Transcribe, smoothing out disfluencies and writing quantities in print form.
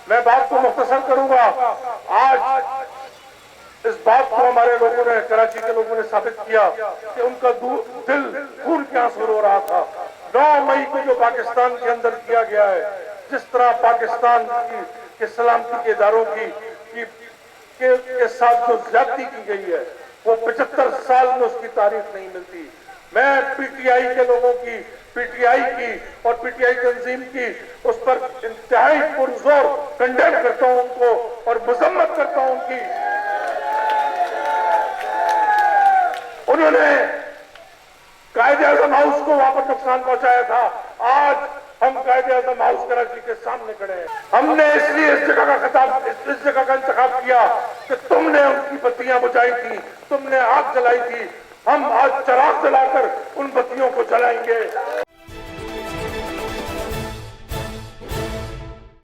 मैं बात को मुख्तसर करूंगा। आज इस बात को हमारे लोगों ने, कराची के लोगों ने साबित किया कि उनका दिल खून के आंसू रो रहा था। 9 मई को जो पाकिस्तान के अंदर किया गया है, जिस तरह पाकिस्तान के सलामती के इदारों के साथ जो ज्यादती की गई है, वो 75 साल में उसकी तारीफ नहीं मिलती। मैं पीटीआई के लोगों की, पीटीआई की और पीटीआई तंजीम की उस पर इंतहाई पुरजोर कंडेम करता हूं उनको और मजम्मत करता हूं उनकी। उन्होंने कायदे-ए-आज़म हाउस को वहां पर नुकसान पहुंचाया था। आज हम कायदे-ए-आज़म हाउस कराची के सामने खड़े हैं। हमने इसलिए इस जगह का इंतखाब किया कि तुमने उनकी बत्तियां बुझाई थी, तुमने आग जलाई थी। हम आज चराग जलाकर उन बत्तियों को जलाएंगे।